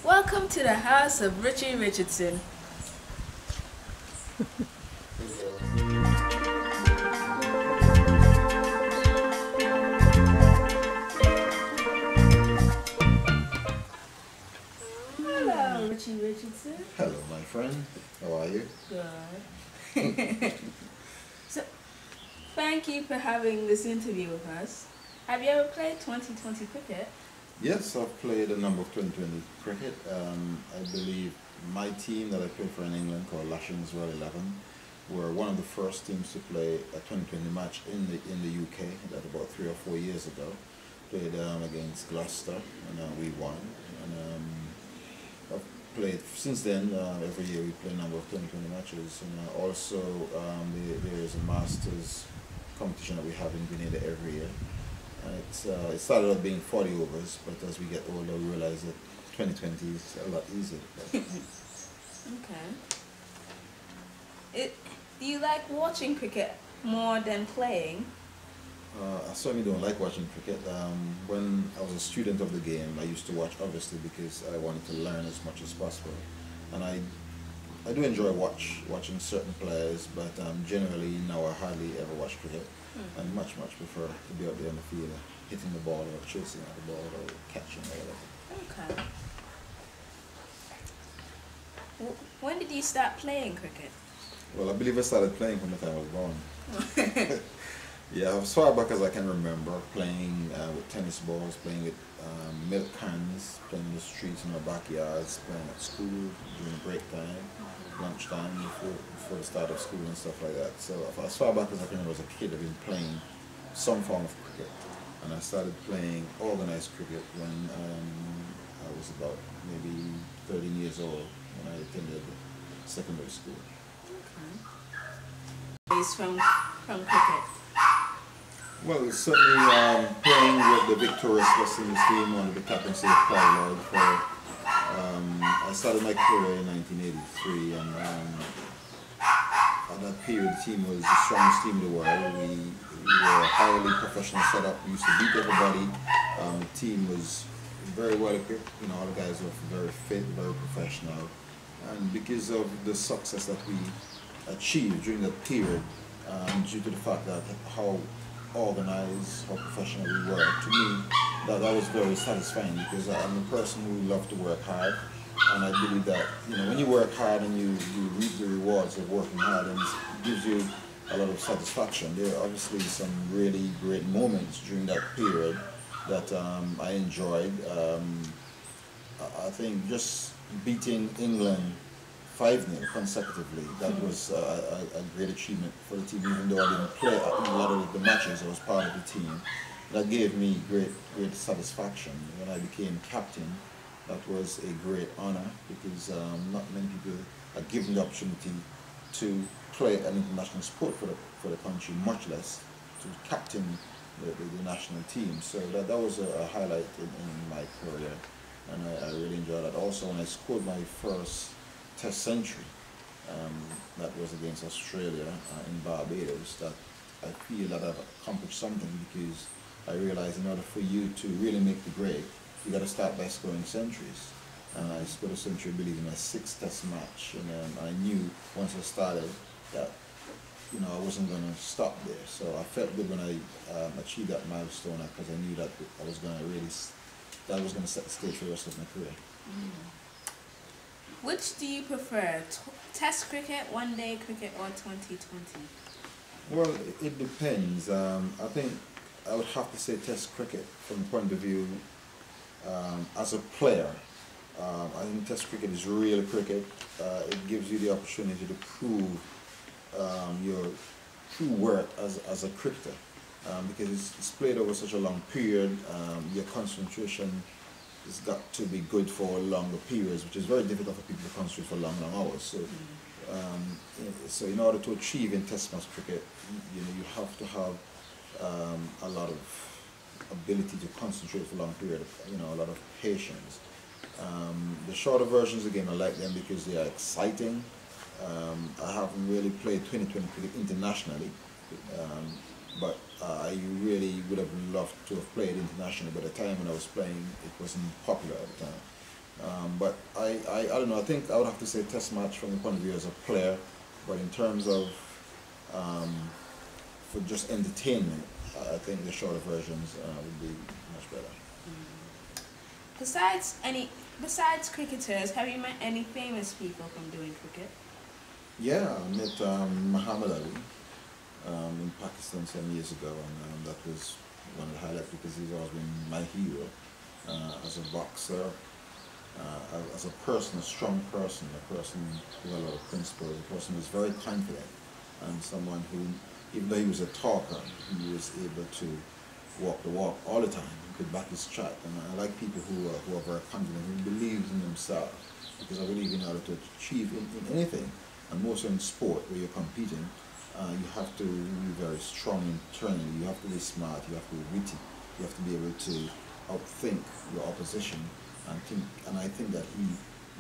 Welcome to the house of Richie Richardson. Hello, Richie Richardson. Hello, my friend. How are you? Good. So, thank you for having this interview with us. Have you ever played 2020 cricket? Yes, I've played a number of 2020 cricket. I believe my team that I played for in England, called Lashings Royal 11, were one of the first teams to play a 2020 match in the UK. That about 3 or 4 years ago. Played against Gloucester, and we won. And I've played since then. Every year we play a number of 2020 matches. And also there is a Masters competition that we have in Grenada every year. It started out being 40 overs, but as we get older, we realize that 2020 is a lot easier. Okay. Do you like watching cricket more than playing? I certainly don't like watching cricket. When I was a student of the game, I used to watch, obviously, because I wanted to learn as much as possible. And I do enjoy watching certain players, but generally now I hardly ever watch cricket. And much prefer to be out there in the field, hitting the ball or chasing at the ball or catching or whatever. Okay. When did you start playing cricket? Well, I believe I started playing from the time I was born. Yeah, as far back as I can remember, playing with tennis balls, playing with milk cans, playing in the streets in our backyards, playing at school during break time, lunchtime, before the start of school and stuff like that. So as far back as I can remember as a kid, I've been playing some form of cricket. And I started playing organized cricket when I was about maybe 13 years old, when I attended secondary school. Okay. He's from cricket. Well, certainly playing with the victorious West Indies team under the captaincy of Clive Lloyd. I started my career in 1983, and at that period the team was the strongest team in the world. We were a highly professional setup. We used to beat everybody. The team was very well equipped. All the guys were very fit, very professional. And because of the success that we achieved during that period, due to the fact that how organized, how professional we were, to me, that was very satisfying, because I'm a person who loves to work hard, and I believe that when you work hard and you reap the rewards of working hard, and it gives you a lot of satisfaction. There are obviously some really great moments during that period that I enjoyed. I think just beating England 5-0 consecutively, that was a great achievement for the team. Even though I didn't play a lot of the matches, I was part of the team. That gave me great satisfaction. When I became captain, that was a great honor, because not many people are given the opportunity to play an international sport for the country, much less to captain the national team. So that was a highlight in my career, and I really enjoyed that. Also, when I scored my first Test century, that was against Australia in Barbados, that I feel that I've accomplished something, because I realized in order for you to really make the grade, you got to start by scoring centuries. And I scored a century, I believe, in my 6th Test match, and I knew once I started that I wasn't going to stop there. So I felt good when I achieved that milestone, because I knew that that was going to set the stage for the rest of my career. Which do you prefer, Test cricket, one-day cricket, or 2020? Well, it depends. I think I would have to say Test cricket from the point of view as a player. I think Test cricket is real cricket. It gives you the opportunity to prove your true worth as a cricketer, because it's played over such a long period. Your concentration has got to be good for longer periods, which is very difficult for people to concentrate for long hours. So, so in order to achieve in Test match cricket, you have to have a lot of ability to concentrate for a long period. A lot of patience. The shorter versions of the game, I like them because they are exciting. I haven't really played 2020 cricket internationally, but I really would have loved to have played internationally, but at the time when I was playing, it wasn't popular at the time. But I don't know. I think I would have to say test match from the point of view as a player, but in terms of for just entertainment, I think the shorter versions would be much better. Besides cricketers, have you met any famous people from doing cricket? Yeah, I met Muhammad Ali in Pakistan some years ago, and that was one of the highlights because he's always been my hero as a boxer, as a person, a strong person, a person with a lot of principles, a person who's very confident, and someone who, even though he was a talker, he was able to walk the walk all the time. He could back his track, and I like people who are very confident, who believes in themselves, because I believe in order to achieve in anything, and more so in sport where you're competing, you have to be very strong internally, you have to be smart, you have to be witty, you have to be able to outthink your opposition, and I think that he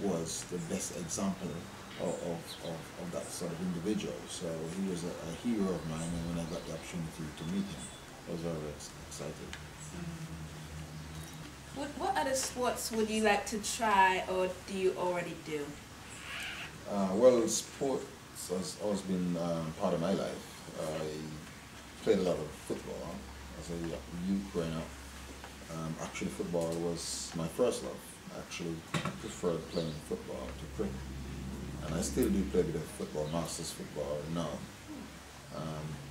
was the best example of that sort of individual. So he was a hero of mine, and when I got the opportunity to meet him, I was very excited. What other sports would you like to try, or do you already do? Well, sports has always been part of my life. I played a lot of football as a youth growing up. Actually, football was my first love. I actually preferred playing football to cricket. And I still do play a bit of football, masters football now.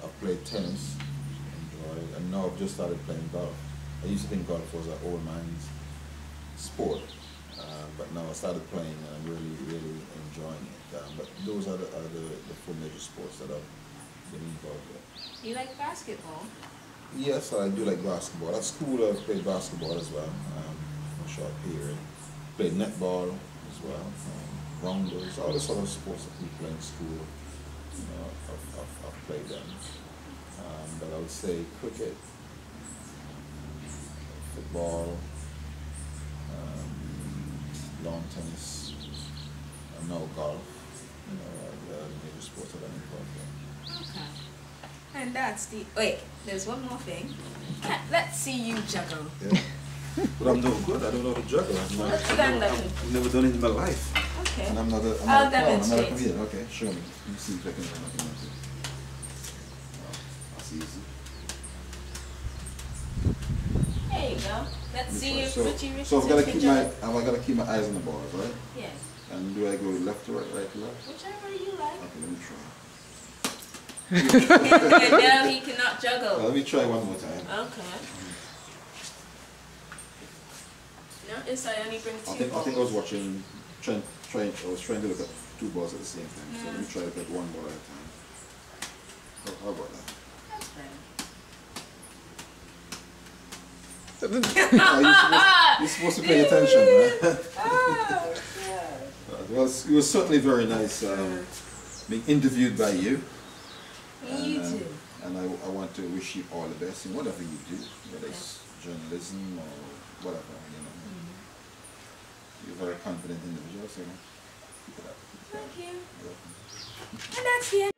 I've played tennis, enjoy it, and now I've just started playing golf. I used to think golf was an old man's sport, but now I started playing and I'm really enjoying it. But those are the four major sports that I've been involved with. You like basketball? Yes, I do like basketball. At school I played basketball as well, for a short period. Played netball as well, rounders, all the sort of sports that we play in school. You know, I've played them. But I would say cricket, football, lawn tennis, and now golf. You know, are the major sports that I'm involved in. Okay. And that's the... Wait, there's one more thing. Let's see you juggle. Yeah. But I'm no good. I don't know how to juggle. I've never done it in my life. Okay. And I'm not a I'll demonstrate. Okay, show me. Let me see if I can do it. That's easy. There you go. Let's see if Richie Richardson So I've got to can keep juggle. I've got to keep my eyes on the balls, right? Yes. And do I go left to right, right to left? Whichever you like. Okay, let me try. No, he cannot juggle. Let me try one more time. Okay. Notice I only bring two I think I was watching, I was trying to look at two balls at the same time. Yeah. So let me try to get one ball at a time. How about that? That's better. You're supposed to pay attention, right? Oh, yeah. It was certainly very nice being interviewed by you. You too. And I want to wish you all the best in whatever you do, whether it's journalism or whatever, you know. You're a very confident individual, so keep it up. Thank you. You're welcome. And that's the end.